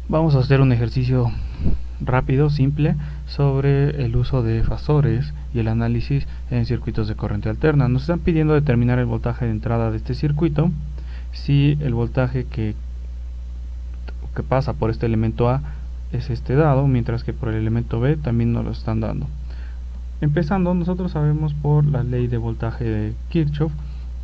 Vamos a hacer un ejercicio rápido, simple, sobre el uso de fasores y el análisis en circuitos de corriente alterna. Nos están pidiendo determinar el voltaje de entrada de este circuito, si el voltaje que pasa por este elemento A es este dado, mientras que por el elemento B también nos lo están dando. Empezando, nosotros sabemos por la ley de voltaje de Kirchhoff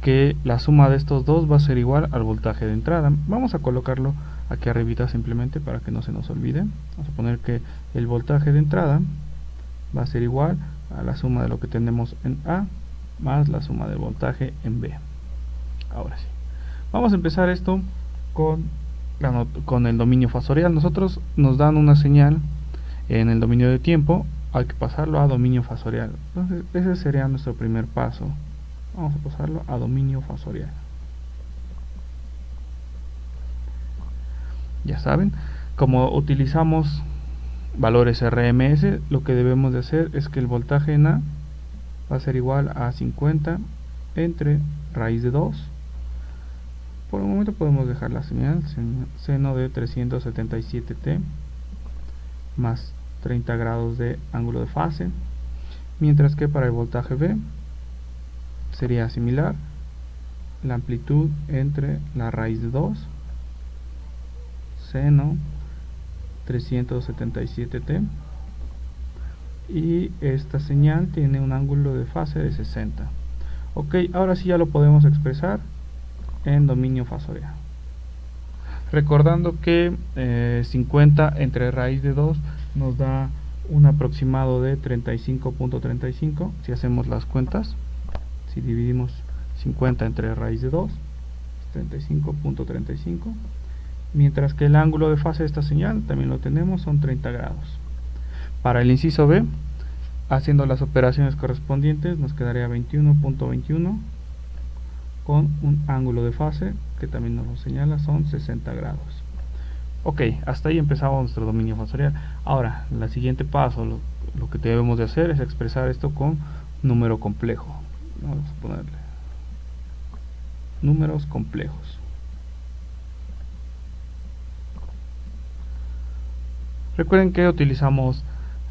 que la suma de estos dos va a ser igual al voltaje de entrada. Vamos a colocarlo aquí arribita simplemente para que no se nos olvide. Vamos a poner que el voltaje de entrada va a ser igual a la suma de lo que tenemos en A más la suma del voltaje en B. Ahora sí, vamos a empezar esto con el dominio fasorial. Nosotros nos dan una señal en el dominio de tiempo, hay que pasarlo a dominio fasorial. Entonces ese sería nuestro primer paso. Vamos a pasarlo a dominio fasorial. Ya saben, como utilizamos valores RMS, lo que debemos de hacer es que el voltaje en A va a ser igual a 50 entre raíz de 2. Por el momento podemos dejar la señal seno de 377t más 30 grados de ángulo de fase, mientras que para el voltaje B sería similar, la amplitud entre la raíz de 2 seno 377t, y esta señal tiene un ángulo de fase de 60. Ok, ahora sí ya lo podemos expresar en dominio fasorial, recordando que 50 entre raíz de 2 nos da un aproximado de 35.35. si hacemos las cuentas, si dividimos 50 entre raíz de 2, 35.35, mientras que el ángulo de fase de esta señal también lo tenemos, son 30 grados. Para el inciso B, haciendo las operaciones correspondientes, nos quedaría 21.21 con un ángulo de fase que también nos lo señala, son 60 grados. Ok, hasta ahí empezamos nuestro dominio fasorial. Ahora, el siguiente paso, lo que debemos de hacer es expresar esto con número complejo. Vamos a ponerle números complejos. Recuerden que utilizamos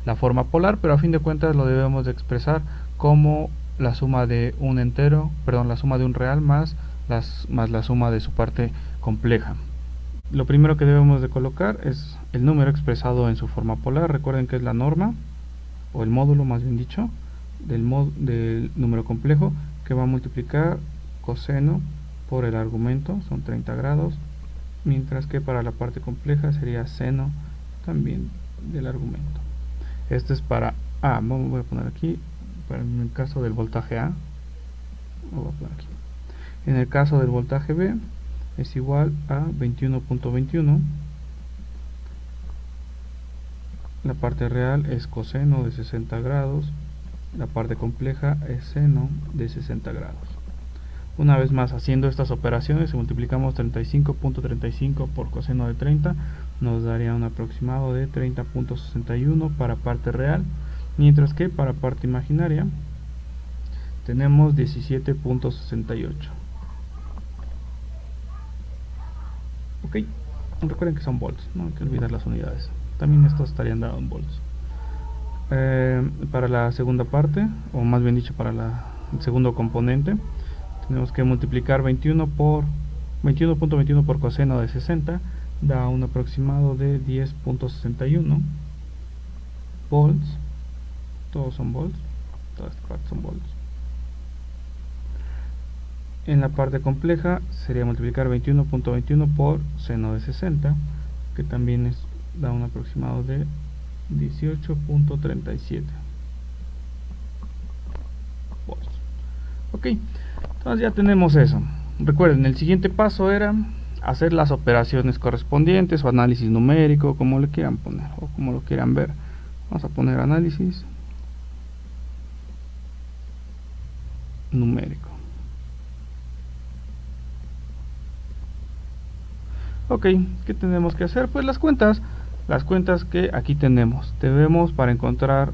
la forma polar, pero a fin de cuentas lo debemos de expresar como la suma de un entero, perdón, la suma de un real más la suma de su parte compleja. Lo primero que debemos de colocar es el número expresado en su forma polar. Recuerden que es la norma, o el módulo más bien dicho, del número complejo, que va a multiplicar coseno por el argumento, son 30 grados, mientras que para la parte compleja sería seno también del argumento. Este es para A. Voy a poner aquí, en el caso del voltaje A, lo voy a poner aquí. En el caso del voltaje B es igual a 21.21. La parte real es coseno de 60 grados, la parte compleja es seno de 60 grados. Una vez más, haciendo estas operaciones, si multiplicamos 35.35 por coseno de 30, nos daría un aproximado de 30.61 para parte real, mientras que para parte imaginaria tenemos 17.68. ok, recuerden que son volts, no hay que olvidar las unidades, también estos estarían dados en volts. Para la segunda parte, o más bien dicho para el segundo componente, tenemos que multiplicar 21.21 por coseno de 60, da un aproximado de 10.61 volts. Todos son volts, toda esta parte son volts. En la parte compleja sería multiplicar 21.21 por seno de 60, que también da un aproximado de 18.37 volts. Ok, entonces ya tenemos eso. Recuerden, el siguiente paso era hacer las operaciones correspondientes o análisis numérico, como le quieran poner o como lo quieran ver. Vamos a poner análisis numérico. Ok, ¿qué tenemos que hacer? Pues las cuentas que aquí tenemos. Debemos, para encontrar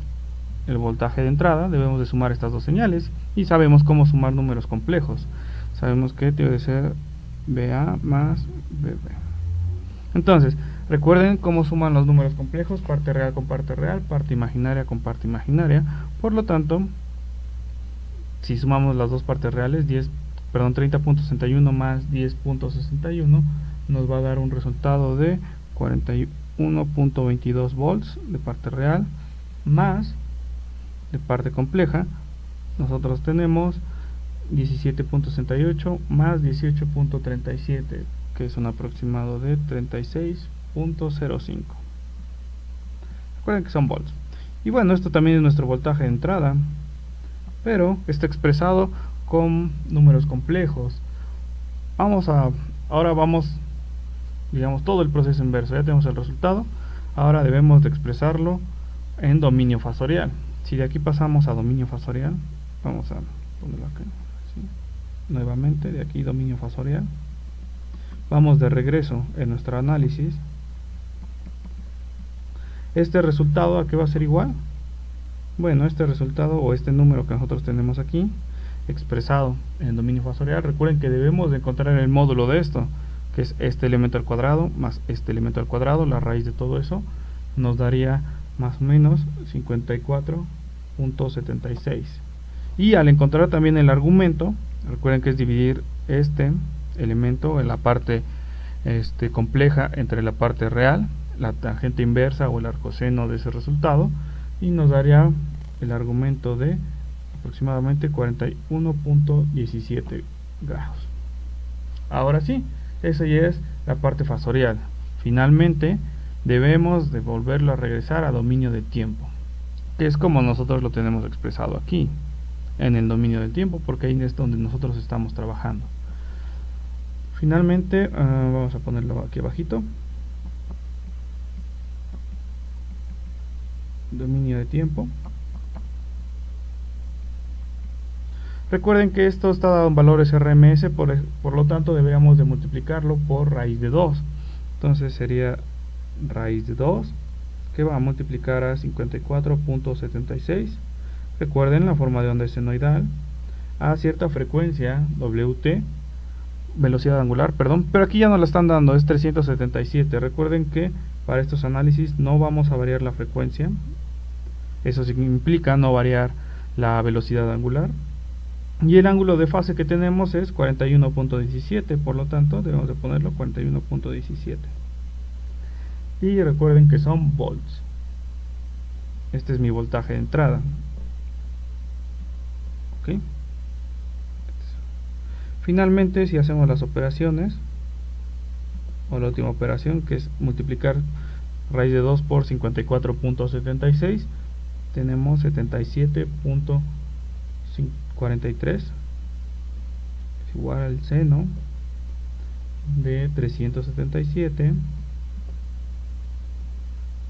el voltaje de entrada, debemos de sumar estas dos señales, y sabemos cómo sumar números complejos. Sabemos que debe ser BA más BB. Entonces, Recuerden cómo suman los números complejos: parte real con parte real, parte imaginaria con parte imaginaria. Por lo tanto, si sumamos las dos partes reales, 30.61 más 10.61, nos va a dar un resultado de 41.22 volts de parte real, más de parte compleja nosotros tenemos 17.68 más 18.37, que es un aproximado de 36.05. Recuerden que son volts. Y bueno, esto también es nuestro voltaje de entrada, pero está expresado con números complejos. Ahora vamos, digamos, todo el proceso inverso. Ya tenemos el resultado, ahora debemos de expresarlo en dominio fasorial. Si de aquí pasamos a dominio fasorial, vamos a ponerlo acá, ¿sí? Nuevamente de aquí dominio fasorial, vamos de regreso en nuestro análisis. Este resultado, ¿a qué va a ser igual? Bueno, este resultado o este número que nosotros tenemos aquí expresado en dominio fasorial, recuerden que debemos de encontrar el módulo de esto, que es este elemento al cuadrado más este elemento al cuadrado. La raíz de todo eso nos daría más o menos 54.76. y al encontrar también el argumento, recuerden que es dividir este elemento en la parte compleja entre la parte real, la tangente inversa o el arcoseno de ese resultado, y nos daría el argumento de aproximadamente 41.17 grados. Ahora sí, esa ya es la parte fasorial. Finalmente debemos de volverlo a regresar a dominio de tiempo, que es como nosotros lo tenemos expresado aquí en el dominio del tiempo, porque ahí es donde nosotros estamos trabajando. Finalmente vamos a ponerlo aquí abajito, dominio de tiempo. Recuerden que esto está dado en valores RMS, por lo tanto deberíamos de multiplicarlo por raíz de 2. Entonces sería raíz de 2, que va a multiplicar a 54.76. Recuerden la forma de onda senoidal a cierta frecuencia WT, velocidad angular, perdón, pero aquí ya nos la están dando, es 377. Recuerden que para estos análisis no vamos a variar la frecuencia, eso implica no variar la velocidad angular, y el ángulo de fase que tenemos es 41.17, por lo tanto debemos de ponerlo 41.17. y recuerden que son volts. Este es mi voltaje de entrada. ¿Okay? Finalmente, si hacemos las operaciones, o la última operación, que es multiplicar raíz de 2 por 54.76, tenemos 77.43, es igual al seno de 377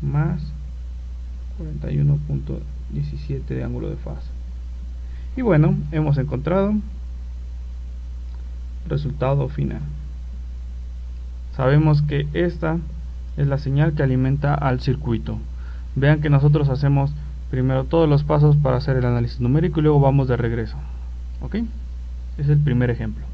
más 41.17 de ángulo de fase. Y bueno, hemos encontrado resultado final. Sabemos que esta es la señal que alimenta al circuito. Vean que nosotros hacemos primero todos los pasos para hacer el análisis numérico y luego vamos de regreso. ¿Ok? Es el primer ejemplo.